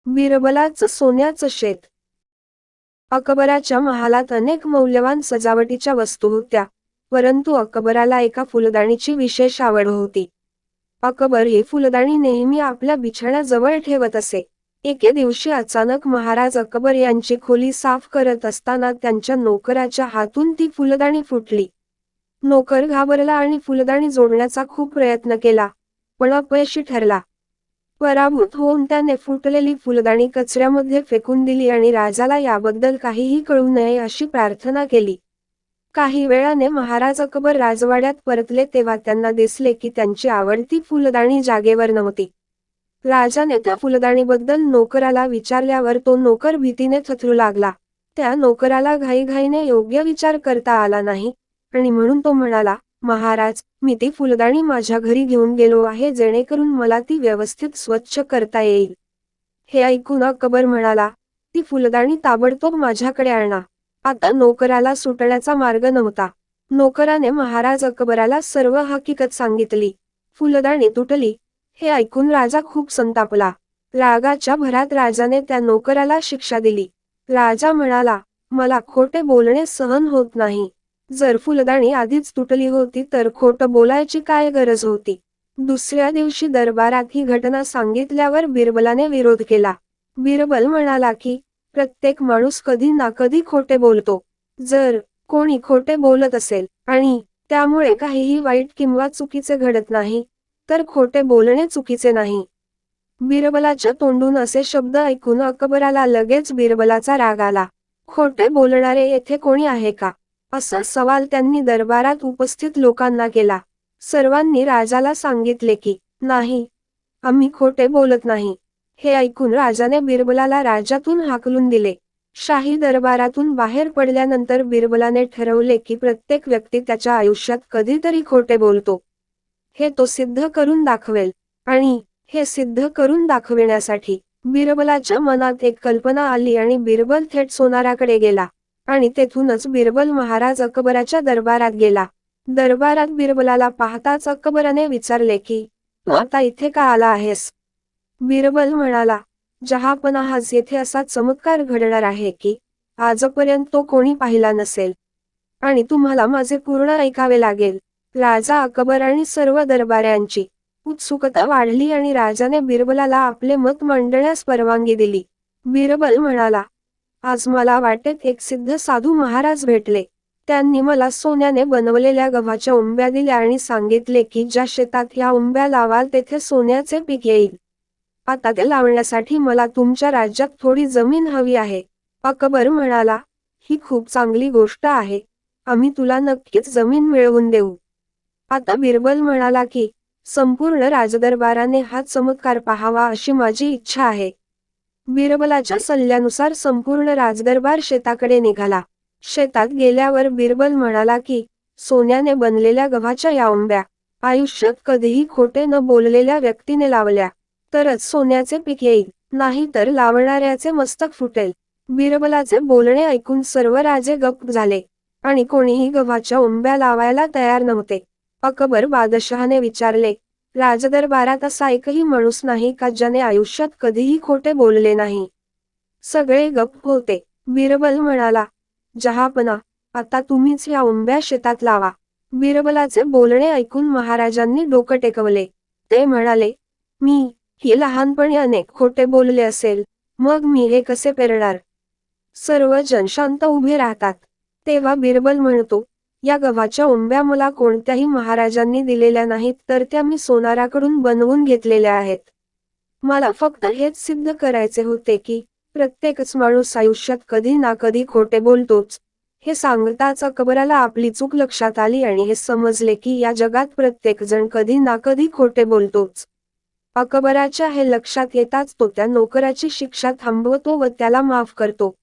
बिरबलाचं सोन्याचं शेत. अकबराच्या महालात अनेक मौल्यवान सजावटीच्या वस्तू होत्या, परंतु अकबराला एका फुलदाणीची विशेष आवड होती. अकबर ही फुलदाणी नेहमी आपल्या बिछाण्याजवळ ठेवत असे. एके दिवशी अचानक महाराज अकबर यांची खोली साफ करत असताना त्यांच्या नोकराच्या हातून ती फुलदाणी फुटली. नोकर घाबरला आणि फुलदाणी जोडण्याचा खूप प्रयत्न केला, पण अपयशी ठरला. पराभूत होऊन त्याने फुटलेली फुलदाणी कचऱ्यामध्ये फेकून दिली आणि राजाला याबद्दल काहीही कळू नये अशी प्रार्थना केली. काही वेळाने महाराज अकबर राजवाड्यात परतले तेव्हा त्यांना दिसले की त्यांची आवडती फुलदाणी जागेवर नव्हती. राजाने त्या फुलदाणीबद्दल नोकराला विचारल्यावर तो नोकर भीतीने थरथरू लागला. त्या नोकराला घाईघाईने योग्य विचार करता आला नाही आणि म्हणून तो म्हणाला, महाराज, मी ती फुलदाणी माझ्या घरी घेऊन गेलो आहे जेणेकरून मला ती व्यवस्थित स्वच्छ करता येईल. हे ऐकून अकबर म्हणाला, ती फुलदाणी ताबडतोब माझ्याकडे आणा. आता नोकराला सुटण्याचा मार्ग नव्हता. नोकराने महाराज अकबराला सर्व हकीकत सांगितली. फुलदाणी तुटली हे ऐकून राजा खूप संतापला. रागाच्या भरात राजाने त्या नोकराला शिक्षा दिली. राजा म्हणाला, मला खोटे बोलणे सहन होत नाही. जर फुलदाणी आधीच तुटली होती तर खोटं बोलायची काय गरज होती. दुसऱ्या दिवशी दरबारात ही घटना सांगितल्यावर बिरबलाने विरोध केला. बिरबल म्हणाला की प्रत्येक माणूस कधी ना कधी खोटे बोलतो. जर कोणी खोटे बोलत असेल आणि त्यामुळे काहीही वाईट किंवा चुकीचे घडत नाही, तर खोटे बोलणे चुकीचे नाही. बिरबलाच्या तोंडून असे शब्द ऐकून अकबराला लगेच बिरबलाचा राग आला. खोटे बोलणारे येथे कोणी आहे का, असा सवाल त्यांनी दरबारात उपस्थित लोकांना केला. सर्वांनी राजाला सांगितले की नाही, आम्ही खोटे बोलत नाही. हे ऐकून राजाने बिरबलाला राज्यातून हाकलून दिले. शाही दरबारातून बाहेर पडल्यानंतर बिरबलाने ठरवले की प्रत्येक व्यक्ती त्याच्या आयुष्यात कधीतरी खोटे बोलतो. हे तो सिद्ध करून दाखवेल. आणि हे सिद्ध करून दाखविण्यासाठी बिरबलाच्या मनात एक कल्पना आली आणि बिरबल थेट सोनाराकडे गेला आणि तेथूनच बिरबल महाराज अकबराच्या दरबारात गेला. दरबारात बिरबलाला पाहताच अकबराने विचारले की तू आता इथे का आला आहेस. बिरबल म्हणाला, जहापनाह, आज येथे असा चमत्कार घडणार आहे की आजपर्यंत तो कोणी पाहिला नसेल आणि तुम्हाला माझे पूर्ण ऐकावे लागेल. राजा अकबर आणि सर्व दरबाऱ्यांची उत्सुकता वाढली आणि राजाने बिरबलाला आपले मत मांडण्यास परवानगी दिली. बिरबल म्हणाला, आज मला वाटेत एक सिद्ध साधू महाराज भेटले. त्यांनी मला सोन्याने बनवलेल्या गव्हाच्या उंब्या दिल्या आणि सांगितले की ज्या शेतात ह्या उंब्या लावाल तेथे सोन्याचे पीक येईल. आता ते लावण्यासाठी मला तुमच्या राज्यात थोडी जमीन हवी आहे. अकबर म्हणाला, ही खूप चांगली गोष्ट आहे. आम्ही तुला नक्कीच जमीन मिळवून देऊ. आता बिरबल म्हणाला की संपूर्ण राजदरबाराने हा चमत्कार पाहावा अशी माझी इच्छा आहे. बिरबलाच्या सल्ल्यानुसार संपूर्ण राजदरबार शेताकडे निघाला. शेतात गेल्यावर बिरबल म्हणाला की सोन्याने बनलेल्या गव्हाच्या या उंब्या आयुष्यात कधीही खोटे न बोललेल्या व्यक्तीने लावल्या तरच सोन्याचे पीक येईल, नाही तर लावणाऱ्याचे मस्तक फुटेल. बिरबलाचे बोलणे ऐकून सर्व राजे गप्प झाले आणि कोणीही गव्हाच्या उंब्या लावायला तयार नव्हते. अकबर बादशहाने विचारले, राजदरबारात असा एकही माणूस नाही का ज्याने आयुष्यात कधीही खोटे बोलले नाही. सगळे गप्प होते. बिरबल म्हणाला, जहापना, आता तुम्हीच या उंब्या शेतात लावा. बिरबलाचे बोलणे ऐकून महाराजांनी डोकं टेकवले. ते म्हणाले, मी ही लहानपणी अनेक खोटे बोलले असेल, मग मी हे कसे पेरणार. सर्व जण शांत उभे राहतात. तेव्हा बिरबल म्हणतो, या गव्हाच्या उंब्या मला कोणत्याही महाराजांनी दिलेल्या नाहीत, तर त्या मी सोनाराकडून बनवून घेतलेल्या आहेत. मला फक्त हेच सिद्ध करायचे होते की प्रत्येकच माणूस आयुष्यात कधी ना कधी खोटे बोलतोच. हे सांगताच अकबराला आपली चूक लक्षात आली आणि हे समजले की या जगात प्रत्येक जण कधी ना कधी खोटे बोलतोच. अकबराच्या हे लक्षात येताच तो त्या नोकराची शिक्षा थांबवतो व त्याला माफ करतो.